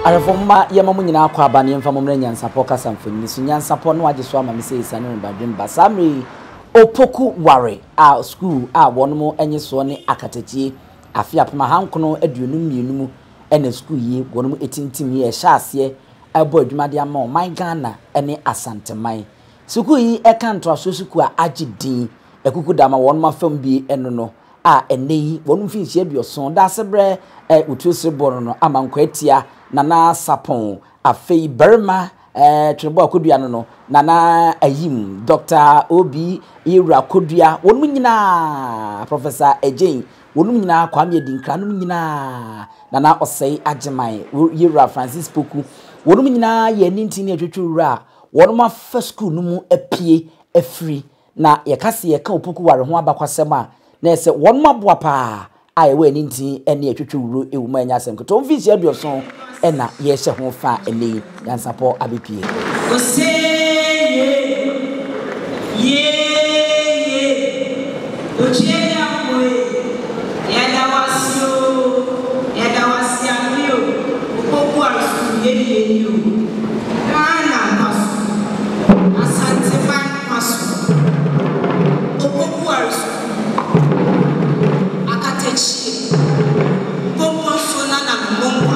Arefoma yemamu nyina akwa abane mfa momre NYANSAPO kasamfoni so NYANSAPO no age so ama me sei sane mbadwem basamri Opoku Ware a school a wonmo enye so ne akatachie afia pema hankono aduonum mienu mu ene school yi wonmo etintim ye hyase abo adwumade ama o my Ghana ene Asante man school yi Akan Twi school a agidin ekuku dama wonmo afam bi eno no a eneyi wonmo finhie bioson da sebre utuseboro no amankwatia nana sapon Abibirem Trinbo Kodua no nana ayim Dr. Obi Ira Kodua wonum nyina Professor Ejen wonum nyina Kwame Dinkra num nyina nana Osei Agyemai Ira Francis Poku wonum nyina ye nintini atwetwura wonum afa school no mu apie afri na yekase yeka Opoku Ware ho abakwasem a na ese wonum aboa pa aye we nintin ene atwetwuru ewuma anya asem ko to mfisi aduoson ena ye hye ho fa ene NYANSAPO abipie Ochienya boy ya dawasio amio Opoku Ware yeye ana pasu Asante pasu Opoku Ware akatechi bombo sona na bombo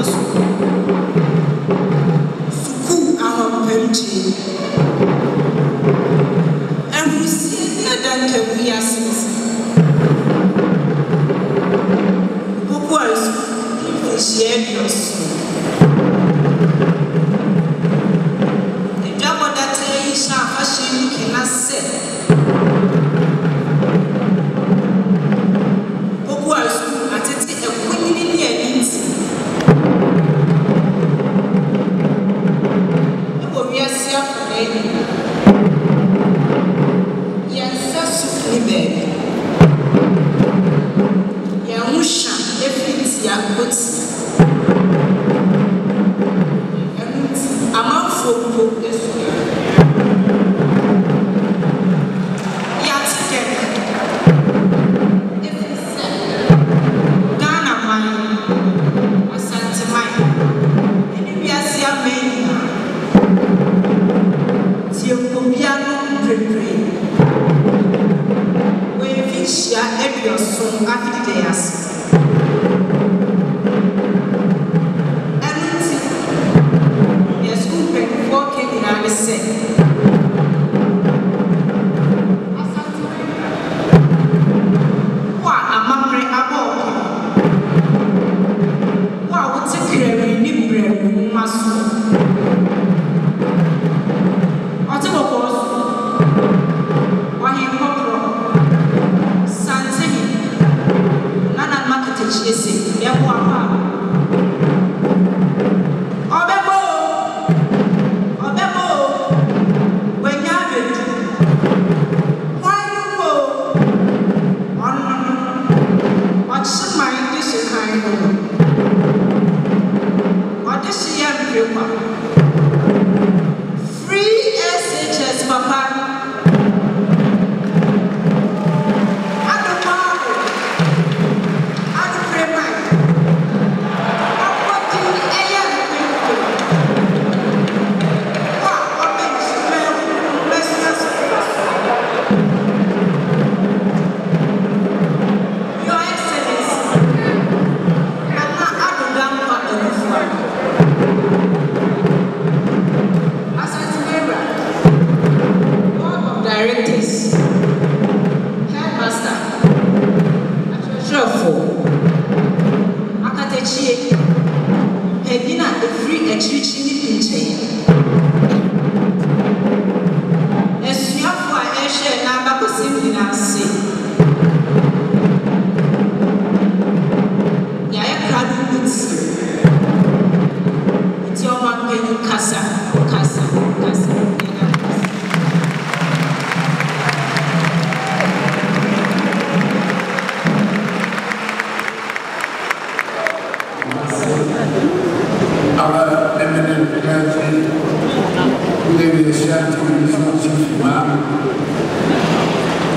suku ahopemchi erusi na danke wiya sisi Opoku Ware share your soul the job that is na fashion can say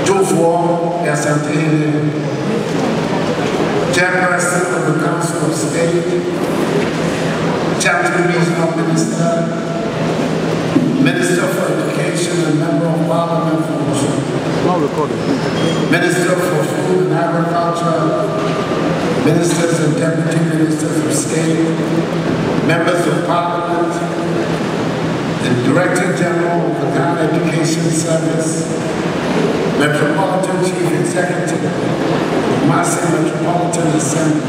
Otumfuo Asantehene, Chairperson of the Council of State, Ashanti Regional Minister, Minister for Education and Member of Parliament for Minister for Food and Agriculture, Ministers and Deputy Ministers of State, Members of Parliament, the Director General of the Ghana Education Service, Metropolitan Chief Executive, Kumasi Metropolitan Assembly,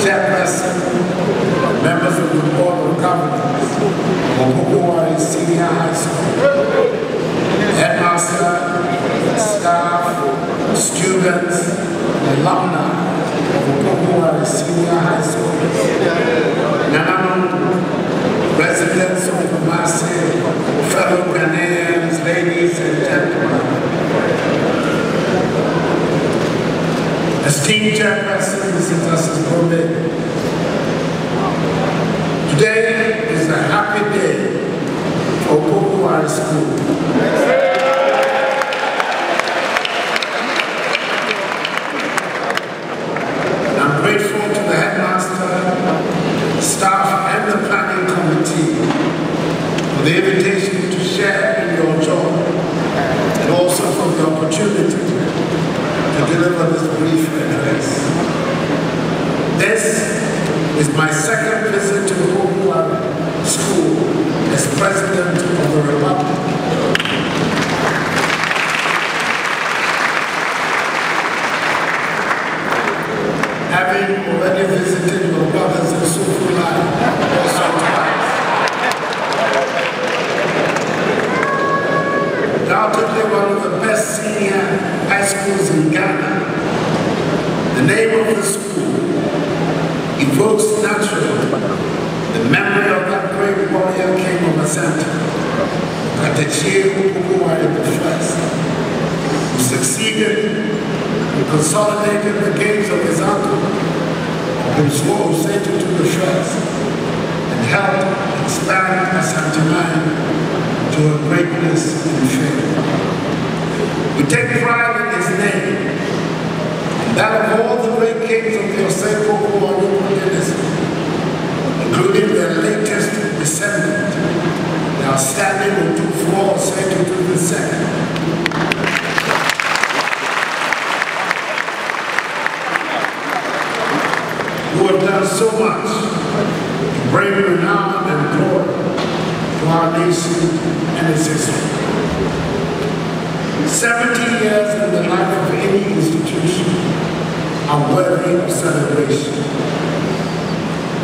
Chairperson, members of the Board of Governors, Opoku Ware Senior High School, Headmaster, staff, students, alumni of Opoku Ware Senior High School, Nananom, residents of Kumasi, fellow Ghanaians, ladies and gentlemen, esteemed Chairperson, Mrs. Justice Gombe, today is a happy day for Opoku Ware School. I'm grateful to the headmaster, staff, and the planning committee for the invitation to share in your joy, and also for the opportunity to deliver this brief address. This is my second visit to Opoku Ware School as President of the Republic. Having already visited your brothers in Sufulai also twice. Undoubtedly one of the best senior high schools in Ghana. The name of the school evokes naturally the memory of that great warrior king of Asante, Opoku Ware I, who succeeded in consolidating the gains of his uncle, Otumfuo Osei Tutu and helped expand Asantehene to a greatness in fame. We take pride in his name, and that of all the great kings of the Opoku Ware dynasty, including their latest descendant, the outstanding Otumfuo Osei Tutu II. Who have done so much to bring renown and glory to our nation and its history. 70 years in the life of any institution are worthy of celebration.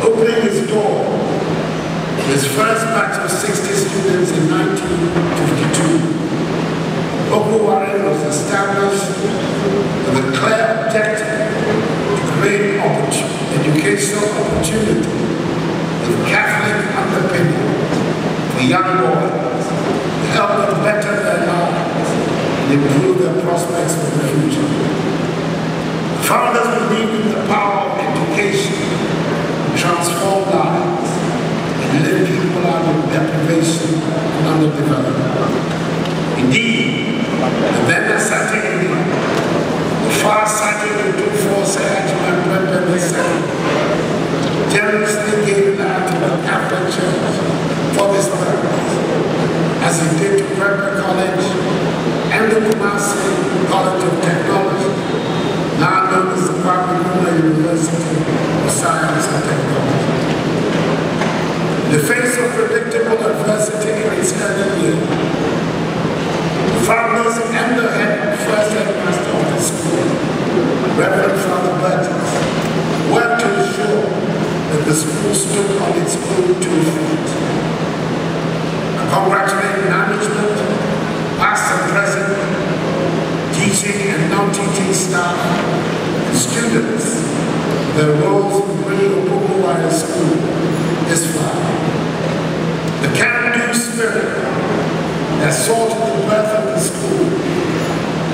Opening its door to its first batch of 60 students in 1952, Opoku Ware was established with a clear objective to create educational opportunity with Catholic underpinning for young boys to help them better their lives and improve their prospects for the future. The founders believed in the power of education to transform lives and lift people out of deprivation and underdevelopment. Indeed, the then Asantehene, the far-sighted Otumfuo Osei Tutu generously gave land to the Catholic Church for this purpose, as he did to Prepper College and the Kumasi College of Technology, now known as the Abibirem University of Science and Technology. In the face of predictable adversity in its early years, the founders and the first headmaster of the school, Reverend Father Burgess, worked to ensure that the school stood on its own 2 feet. I congratulate management, past and present, teaching and non-teaching staff, and students, their roles in bringing Opoku Ware School this far. The can-do spirit that saw to the birth of the school,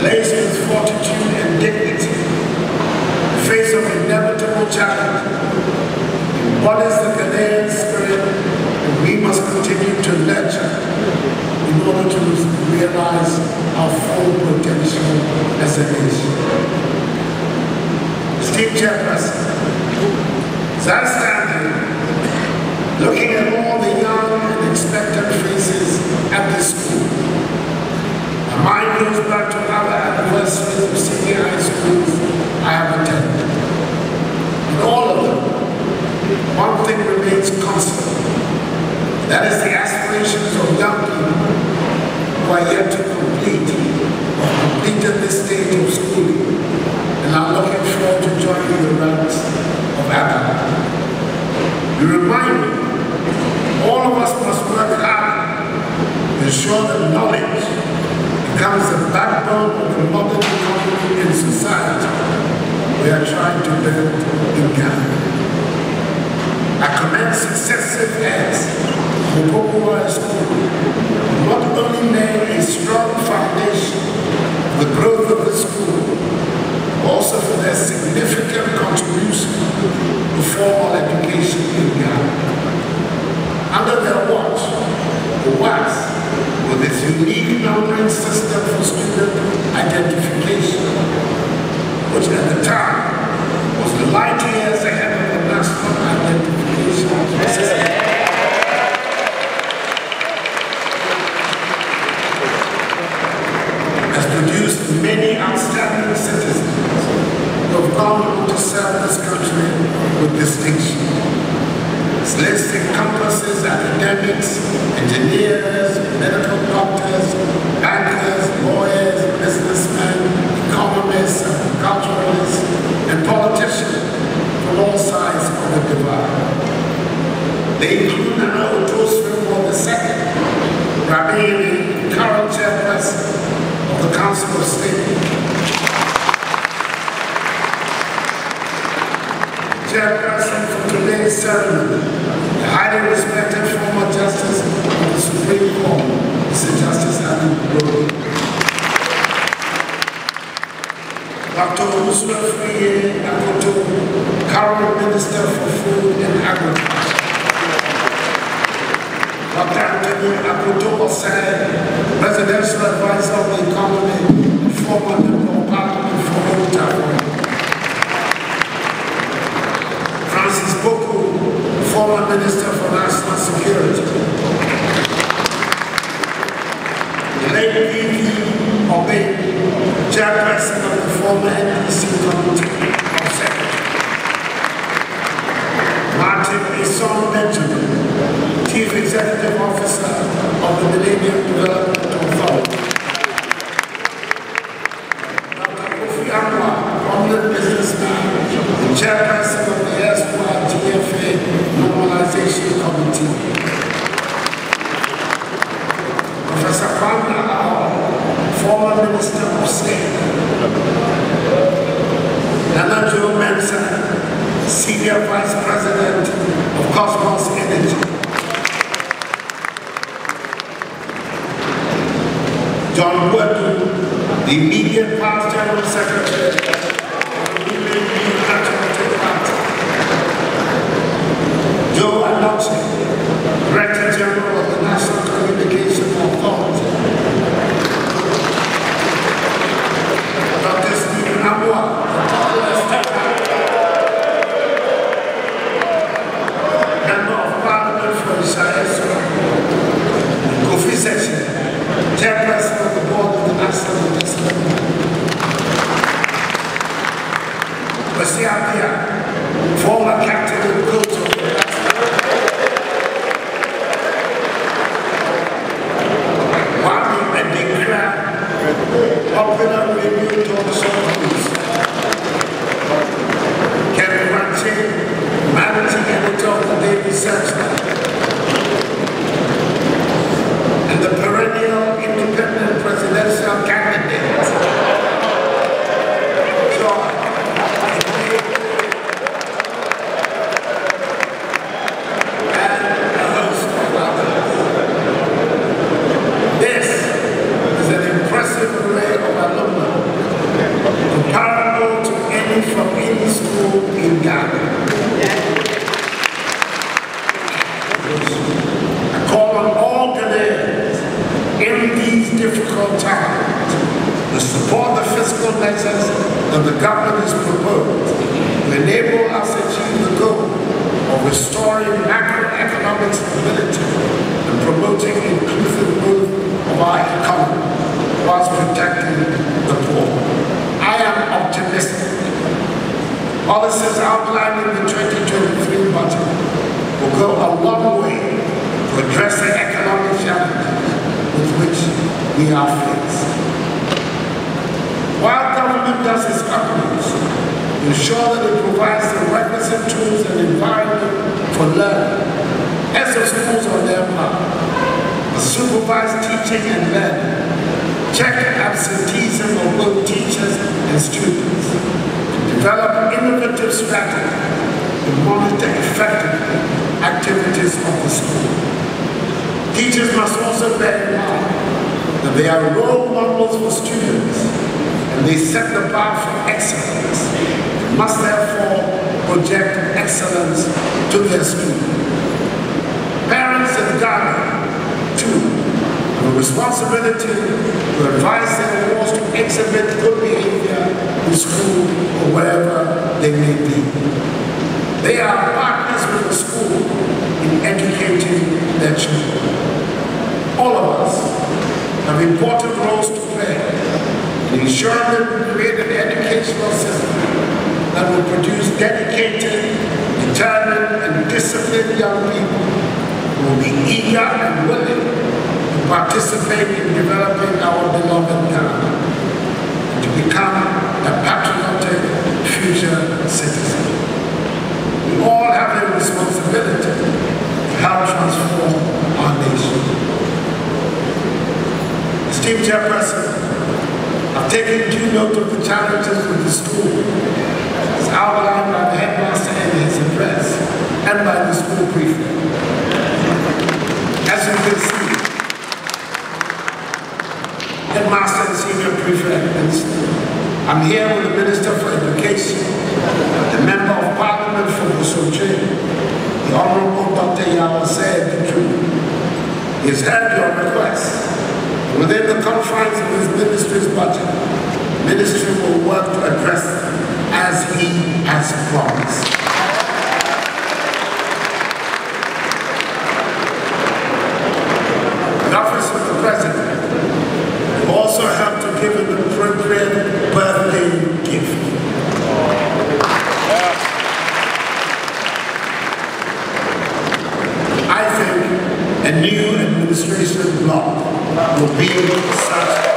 laced with fortitude and dignity, in the face of inevitable challenge, embodies the Ghanaian spirit that we must continue to nurture in order to realize our full potential as a nation. Esteemed Chairperson, as I stand here, looking at all the young and expectant faces at this school, my mind goes back to other anniversaries of senior high schools I have attended. In all of them, one thing remains constant. That is the aspirations of young people who are yet to complete or completed this stage of schooling and are looking forward to joining the ranks of adults. You remind me, all of us must work hard to ensure that knowledge becomes the backbone of the modern economy and society we are trying to build in Ghana. I commend successive heads of Opoku School not only laying a strong foundation for the growth of the school, but also for their significant contribution to formal education in Ghana. Under their watch, the WAS, with its unique numbering system for student identification, which at the time was the light years ahead of the national identification system, has produced many outstanding citizens who have gone on to serve this country with distinction. Its list encompasses academics, engineers, medical doctors, bankers, lawyers, businessmen, economists, agriculturalists, and politicians from all sides of the divide. They include Nana Otumfuo Osei Tutu, current chairperson of the Council of State, chairperson for today's ceremony, the highly respected former Justice of the Supreme Court, Mr. Justice Abibirem, Dr. Otumfuo, current Minister for Food and Agriculture, Dr. Otumfuo Osei, Presidential Advisor on the Economy, and former Member of Parliament for Opoku, Opoku, former Minister for National Security, the late V.V. Obey, chairperson of the former NDC Committee of Secretary, Martin Ison Benjamin, Chief Executive Officer of the Millennium Development Authority, Dr. Kofi Anwar, prominent businessman, the chairperson of the GFA Normalization Committee, Professor Kwame, former Minister of State, Nana Joe Mensah, Senior Vice President of Cosmos Energy, John Wetu, the immediate past General Secretary of the Women Patriotic Party, Joe Anoche, Director General of the National Communication Authority, Dr. Stephen Amwa, Member of Parliament for Ishaesu, Kofi Section, Chairperson of the Board of the National Investment Bank, Osia, former captain and coach of the popular radio talk show host, Kevin Ranchi, managing editor of the Daily Searchlight, and the perennial independent presidential candidate, John, and a host of others. This is an impressive array of alumni, comparable to any from any school in Ghana. I call on all Ghanaians in these difficult times to support the fiscal measures that the government has proposed to enable us to achieve the goal of restoring macroeconomic economic stability and promoting inclusive growth of our economy whilst protecting the poor. I am optimistic. Policies outlined in the 2023 budget will go a long way to address the economic challenges with which we are faced. While government does its utmost to ensure that it provides the requisite tools and environment for learning, as the schools on their part, supervise teaching and learning, check absenteeism of both teachers and students, develop innovative strategies to monitor effectively activities of the school. Teachers must also bear in mind that they are role models for students and they set the bar for excellence, and must therefore project excellence to their students. Parents in Ghana, too, have a responsibility to advise their wards to exhibit good behavior in school or wherever they may be. They are partners with the school in educating their children. All of us have important roles to play in ensuring that we create an educational system that will produce dedicated, determined, and disciplined young people who will be eager and willing to participate in developing our beloved Ghana and to become a patriotic future citizen. We all have a responsibility to help transform our nation. Esteemed Chairperson, I've taken due note of the challenges with the school as outlined by the headmaster in his address and by the school prefect. As you can see, headmaster and senior prefect, I'm here with the Minister for Education, the Member of Parliament for Busoche, the Honorable Dr. Osei Tutu. He has heard your request. Within the confines of his ministry's budget, the ministry will work to address them as he has promised. The Office of the President will also help to give an appropriate birthday gift. I think a new administration block will be such.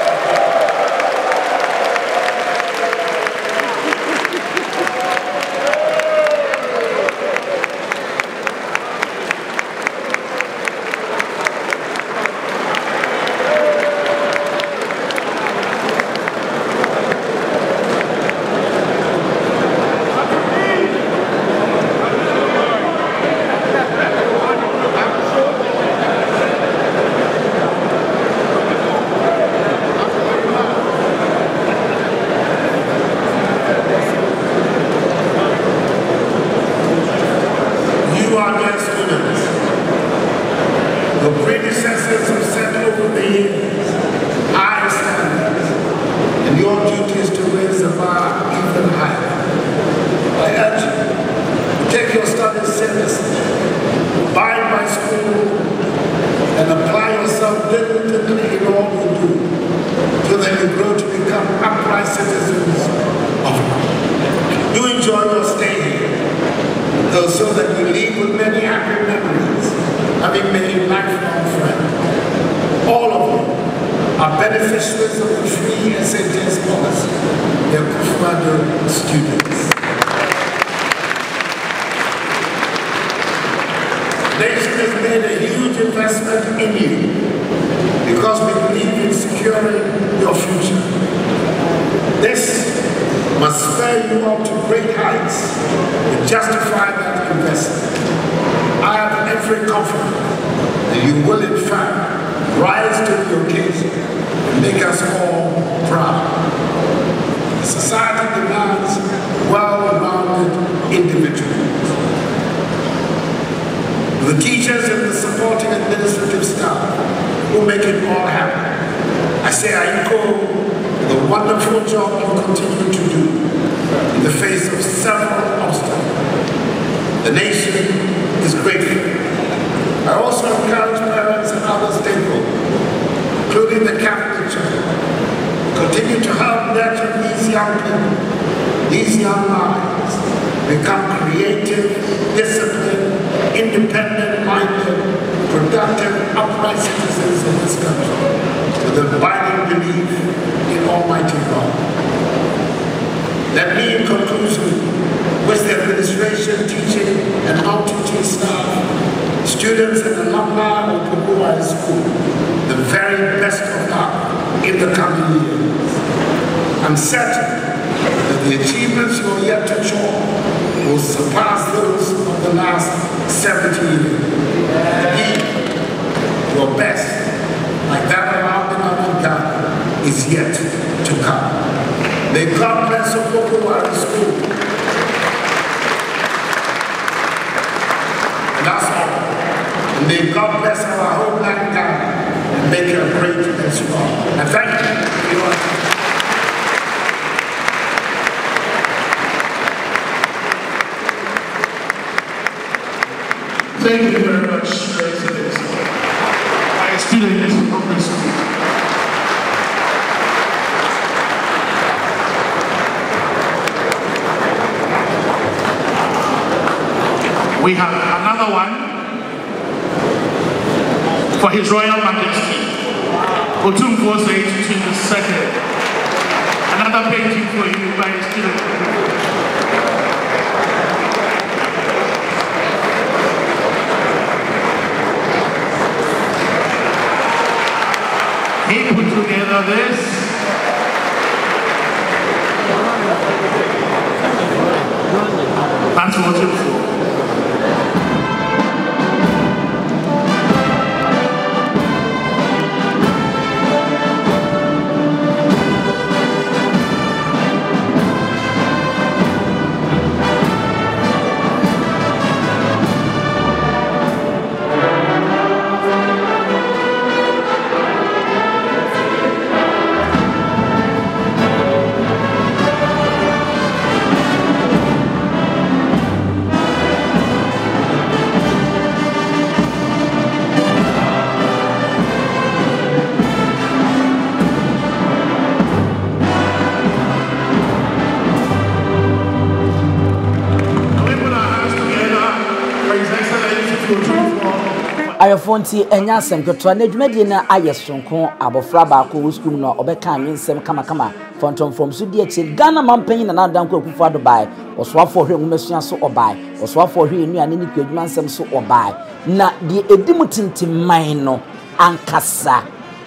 I also encourage parents and other stakeholders, including the Catholic Church, continue to help nurture these young people, these young minds, become creative, disciplined, independent-minded, productive, upright citizens of this country, with a abiding belief in Almighty God. Let me, in conclusion, wish the administration, teaching, and non-teaching staff, students and alumni of Opoku High School the very best of luck in the coming years. I'm certain that the achievements you are yet to show will surpass those of the last 70 years. Indeed, your best, like that of our beloved Ghana, is yet to come. May God bless Opoku High School. And that's all. And may God bless our homeland Ghana and make it great and strong. And thank you for your attention. Thank you very much, Your Excellency. My student is public school. We have another one for His Royal Majesty, Otumfuo Osei Tutu II. Another painting for you by a student. He put together this. That's Otumfuo. Ayafonti enya asem keto na dwumadi na ayesonko abofra ba ko wo school no obeka anwensem kama fontom from so die chi Ghana mampanyi na nadanko akufo adobai osoafo hwe nwumesua so obai osoafo hwe enuane ni kwadwuma nsem so obai na die edimutintim man no ankasa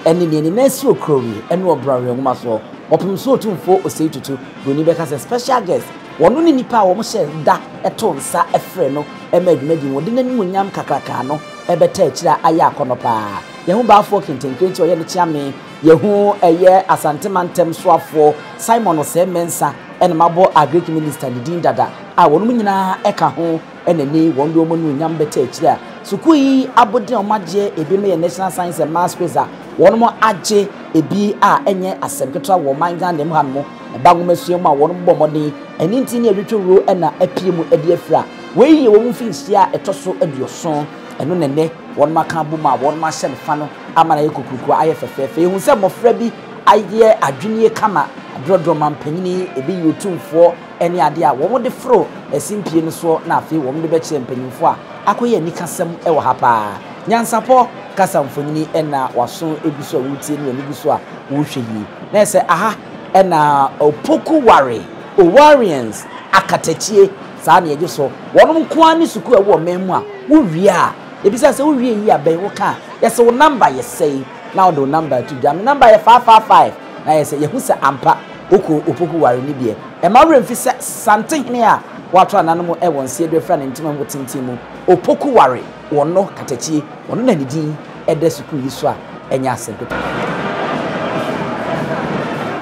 eni ne nasi okrowi ene obrawe nwuma so opim so Otumfuo Osei Tutu goni beka se special guest wono ni nipa wo mo hye da eto nsa efre no emadwumadi wodi nanimu nyam kakraka no ebeta akira aya akonopa yehu baafo kentenkrenti oye ne chiame yehu eye Asante mantem soafo Simon Osemensa ene mabo agric minister Didin Dada a wonum nyina eka ho enani wondo mo nu nyam beta akira sukui abode omaje ebi no ye National Science and Maths quiz a wonum age ebi a enye asemketwa wo manga ne mhamo ebangomasuo ma wonum bomodin eni nti ne adwetwo ena apiemu edi afra wey ye wo mfinsia etoso aduoson eno nene won maka buma won ma hye fa no amana ye kokuku aye fefefe ehun se mofra bi aye adwenie kama adrodro mampanyini ebi Otumfuo ene ade a wo de fro esimpie no so na afi wo de be kye mpanyinfo a akoye nikasem e wo ha pa nyansapo kasamfonyini ena waso ebiso wutie ne ebiso a wo hwe yi na se aha ena Opoku Ware Owarians akatachie saa na yeje so wonum kwa ni suku e wo memu a wo wie a ebisa se wo wie yi aben wo ka yese wo number yesei na wo do number to jam number ye 555 na yese ye hu se ampa Opoku Ware ni bie e ma wremfi se Asantehene a wato ananum e won se de fra ne ntima mo tintimu Opoku Ware wono katachie wono na nidin e de suku yi so a enya asedo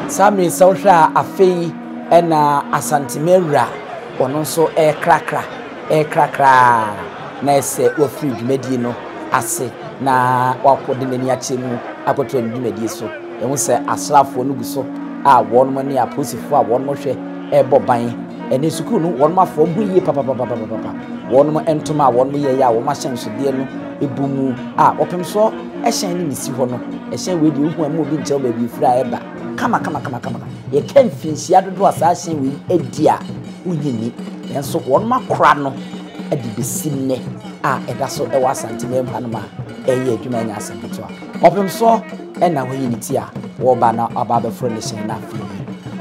Samri Sawhwa afei ena Asantemewura ono so krakra na ese ofri dwumadi no ase na wakode nani achemu akoto dwumadi so ehu se asrafo no guso a wonmo ne aposifo a wonmo hwe ebo ban ene sukuu no wonmo afo hu yie papa wɔn mo entoma wɔn mo yɛ ya wɔn ahyɛnsodeɛ no ebumu a opem so ɛhyɛn ne nisi hɔ no ɛhyɛn we de hu amu obi nkyɛw ba bi fira ɛba kama ye kan finhyia dodo asahyɛn we edia unyini enso wɔn makora no ade besinne a ɛda so ɛwɔ asante mempa no ma ɛyɛ adwuma nya asɛmpeto a opem so ɛna wɔyi ne ti a wɔba na aba bɛforo ne hyɛn na afi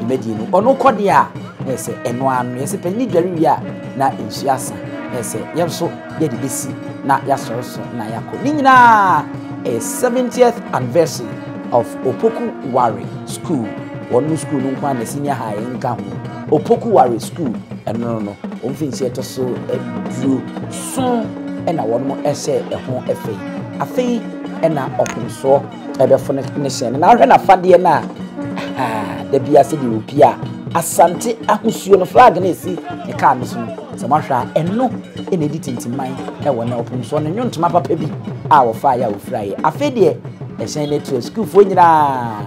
imedi no ɔno kɔde a ɛsɛ ɛno ano yɛsɛ panni dware wi a na nsu asa ɛsɛ yɛm so yɛ de besi na yasɔre so na yakɔ ni nyinaa 70th anniversary of Opoku Ware School. One school no kwa na senior high nka ho. Opoku Ware School no omfinche to so edru so na won mo ehye ho afei. Afei na okunso ebefo ne hye na ahwe na fade na da bia se de opia Asante ahosuo no flag na esi ne ka no so se mahwa eno ene di tintiman e wona okunso no nyontoma papa bi a wo fa ya wo fraye afei de ehye ne to school fo nyina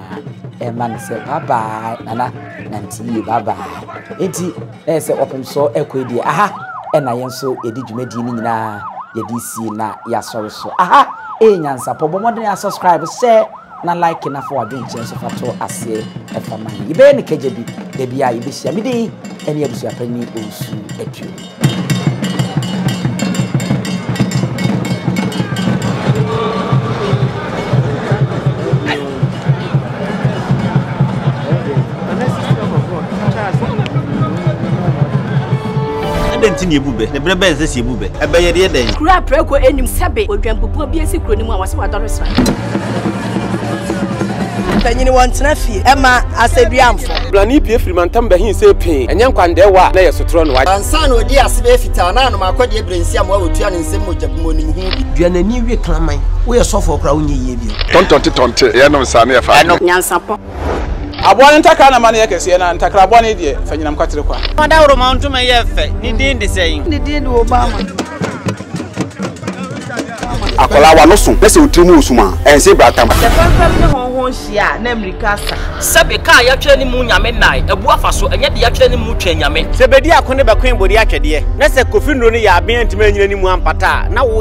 man say bye bye nana nanti bye bye enti say open so ekwedi aha na yenso edi dwumadi ni nyina yedi si na ya sori so aha NYANSAPO bomodin ya subscribe share na like na for adwenche so fato ase efama ibe ne kejebi de bia ibe hia midi ene abusu apani osu etu Dentini ebube ne brebe nse si ebube ebeye de den kura preko enim sebe odwampopo bi esi kuro ni mu awase wadoresa tanyini wontena fie ema aseduamfo blani pie frimantam behin se pin enye nkwande wa na yesotro no wa ansa na odi asebe fita na anoma akode ebrensi am wa wotua ne nsem mojabumo nim hu duanani wie klaman wo ye sofo kra wo nye yie bi tontonte ye no nsa na ye fa NYANSAPO abone ntaka na mane yakese na ntakra abone de fanyinam kwatere kwa mada woro ma ntuma ye fe ni din de sei ni din de Obama akola wa no so pese otrimu osuma ense bratam the problem ne honhon hia na America sa sebe ka ya twere ni mu nyame nai ebu afaso enye de ya twere ni mu twa nyame sebedi akone bekwen bodi atwede na se kofi nro ni ya aben ntima nyina ni mu ampata na